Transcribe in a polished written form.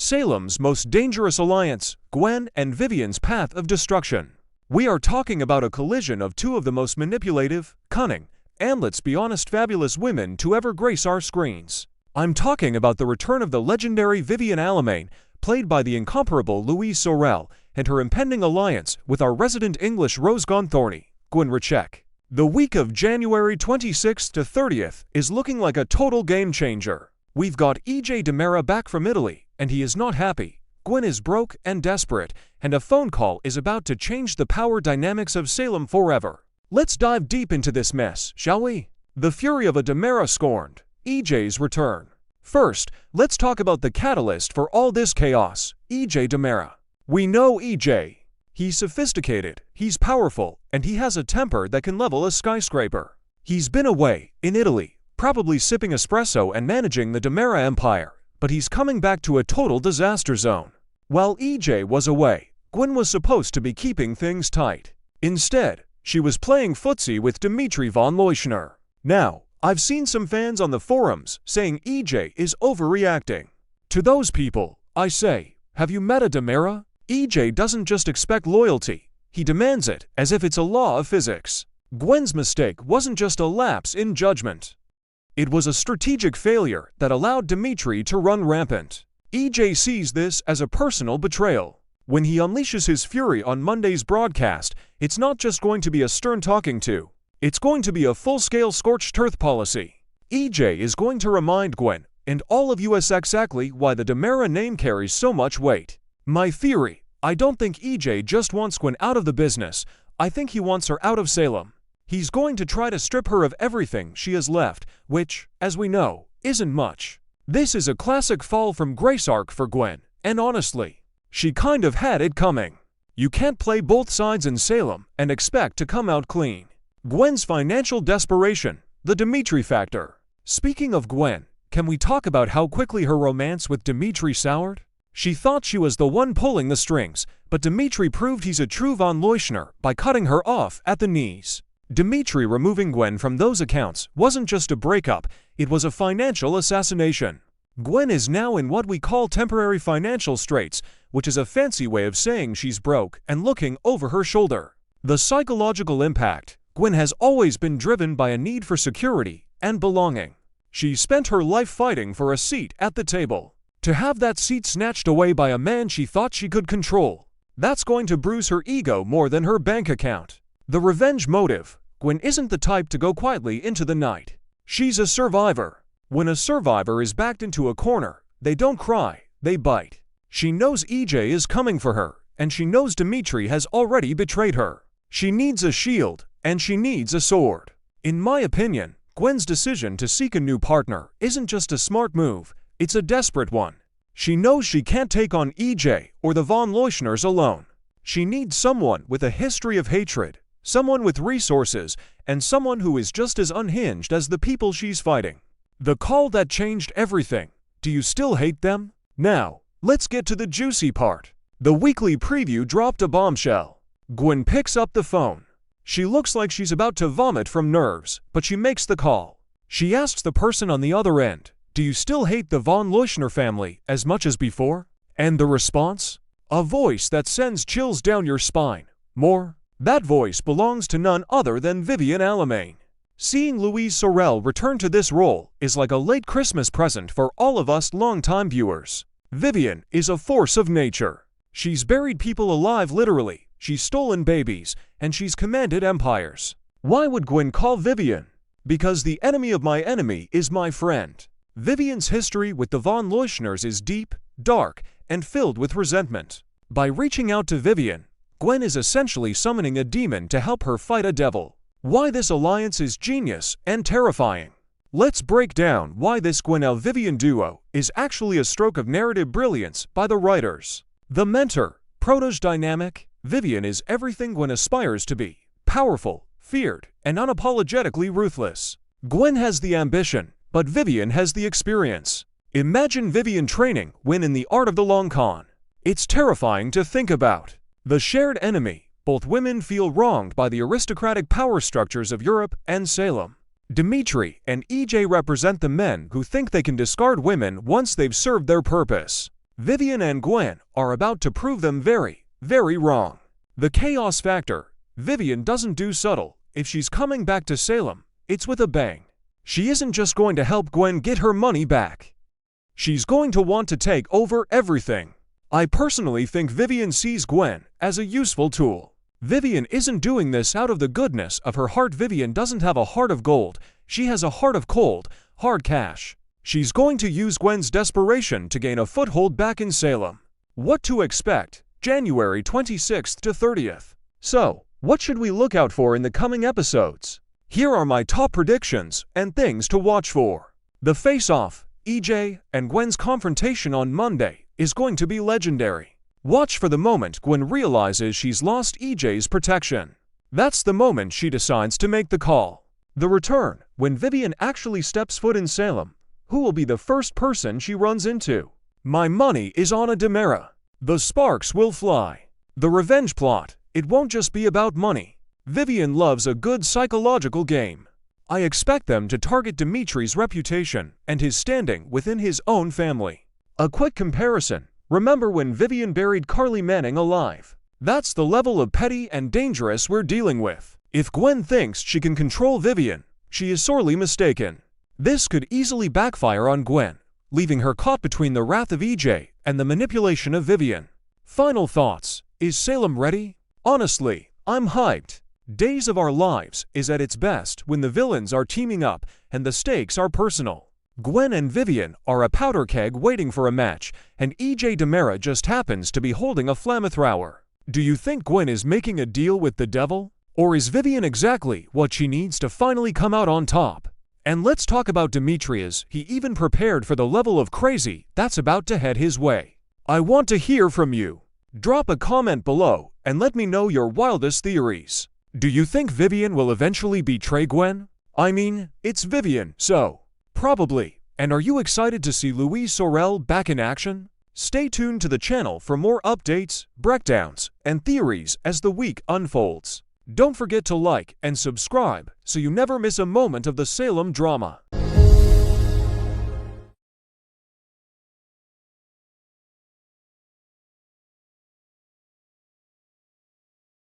Salem's most dangerous alliance, Gwen and Vivian's path of destruction. We are talking about a collision of two of the most manipulative, cunning, and let's be honest, fabulous women to ever grace our screens. I'm talking about the return of the legendary Vivian Alamain, played by the incomparable Louise Sorel, and her impending alliance with our resident English Rose Gone Thorny, Gwen. The week of January 26th to 30th is looking like a total game changer. We've got DiMera back from Italy, and he is not happy. Gwen is broke and desperate, and a phone call is about to change the power dynamics of Salem forever. Let's dive deep into this mess, shall we? The fury of a DiMera scorned. EJ's return. First, let's talk about the catalyst for all this chaos, DiMera. We know EJ. He's sophisticated, he's powerful, and he has a temper that can level a skyscraper. He's been away, in Italy, probably sipping espresso and managing the DiMera empire, but he's coming back to a total disaster zone. While EJ was away, Gwen was supposed to be keeping things tight. Instead, she was playing footsie with Dimitri von Leuschner. Now, I've seen some fans on the forums saying EJ is overreacting. To those people, I say, have you met a DiMera? EJ doesn't just expect loyalty, he demands it as if it's a law of physics. Gwen's mistake wasn't just a lapse in judgment. It was a strategic failure that allowed Dimitri to run rampant. EJ sees this as a personal betrayal. When he unleashes his fury on Monday's broadcast, it's not just going to be a stern talking to. It's going to be a full-scale scorched earth policy. EJ is going to remind Gwen and all of us exactly why the DiMera name carries so much weight. My theory, I don't think EJ just wants Gwen out of the business, I think he wants her out of Salem. He's going to try to strip her of everything she has left, which, as we know, isn't much. This is a classic fall from grace arc for Gwen, and honestly, she kind of had it coming. You can't play both sides in Salem and expect to come out clean. Gwen's financial desperation, the Dimitri factor. Speaking of Gwen, can we talk about how quickly her romance with Dimitri soured? She thought she was the one pulling the strings, but Dimitri proved he's a true von Leuschner by cutting her off at the knees. Dimitri removing Gwen from those accounts wasn't just a breakup, it was a financial assassination. Gwen is now in what we call temporary financial straits, which is a fancy way of saying she's broke and looking over her shoulder. The psychological impact. Gwen has always been driven by a need for security and belonging. She spent her life fighting for a seat at the table. To have that seat snatched away by a man she thought she could control, that's going to bruise her ego more than her bank account. The revenge motive. Gwen isn't the type to go quietly into the night. She's a survivor. When a survivor is backed into a corner, they don't cry, they bite. She knows EJ is coming for her, and she knows Dimitri has already betrayed her. She needs a shield, and she needs a sword. In my opinion, Gwen's decision to seek a new partner isn't just a smart move, it's a desperate one. She knows she can't take on EJ or the von Leuschners alone. She needs someone with a history of hatred, someone with resources, and someone who is just as unhinged as the people she's fighting. The call that changed everything. Do you still hate them? Now, let's get to the juicy part. The weekly preview dropped a bombshell. Gwen picks up the phone. She looks like she's about to vomit from nerves, but she makes the call. She asks the person on the other end, "Do you still hate the von Leuschner family as much as before?" And the response? A voice that sends chills down your spine. More? That voice belongs to none other than Vivian Alamain. Seeing Louise Sorel return to this role is like a late Christmas present for all of us longtime viewers. Vivian is a force of nature. She's buried people alive literally, she's stolen babies, and she's commanded empires. Why would Gwen call Vivian? Because the enemy of my enemy is my friend. Vivian's history with the von Leuschners is deep, dark, and filled with resentment. By reaching out to Vivian, Gwen is essentially summoning a demon to help her fight a devil. Why this alliance is genius and terrifying. Let's break down why this Gwen-Vivian duo is actually a stroke of narrative brilliance by the writers. The mentor-protege dynamic. Vivian is everything Gwen aspires to be. Powerful, feared, and unapologetically ruthless. Gwen has the ambition, but Vivian has the experience. Imagine Vivian training Gwen in the art of the long con. It's terrifying to think about. The shared enemy. Both women feel wronged by the aristocratic power structures of Europe and Salem. Dimitri and EJ represent the men who think they can discard women once they've served their purpose. Vivian and Gwen are about to prove them very, very wrong. The chaos factor. Vivian doesn't do subtle. If she's coming back to Salem, it's with a bang. She isn't just going to help Gwen get her money back. She's going to want to take over everything. I personally think Vivian sees Gwen as a useful tool. Vivian isn't doing this out of the goodness of her heart. Vivian doesn't have a heart of gold. She has a heart of cold, hard cash. She's going to use Gwen's desperation to gain a foothold back in Salem. What to expect? January 26th to 30th. So, what should we look out for in the coming episodes? Here are my top predictions and things to watch for. The face-off, EJ and Gwen's confrontation on Monday, is going to be legendary. Watch for the moment Gwen realizes she's lost EJ's protection. That's the moment she decides to make the call. The return, when Vivian actually steps foot in Salem. Who will be the first person she runs into? My money is on a DiMera. The sparks will fly. The revenge plot. It won't just be about money. Vivian loves a good psychological game. I expect them to target Dimitri's reputation and his standing within his own family. A quick comparison. Remember when Vivian buried Carly Manning alive? That's the level of petty and dangerous we're dealing with. If Gwen thinks she can control Vivian, she is sorely mistaken. This could easily backfire on Gwen, leaving her caught between the wrath of EJ and the manipulation of Vivian. Final thoughts. Is Salem ready? Honestly, I'm hyped. Days of Our Lives is at its best when the villains are teaming up and the stakes are personal. Gwen and Vivian are a powder keg waiting for a match, and EJ DiMera just happens to be holding a flamethrower. Do you think Gwen is making a deal with the devil? Or is Vivian exactly what she needs to finally come out on top? And let's talk about Dimitri. Is he even prepared for the level of crazy that's about to head his way? I want to hear from you. Drop a comment below and let me know your wildest theories. Do you think Vivian will eventually betray Gwen? I mean, it's Vivian, so probably. And are you excited to see Louise Sorel back in action? Stay tuned to the channel for more updates, breakdowns, and theories as the week unfolds. Don't forget to like and subscribe so you never miss a moment of the Salem drama.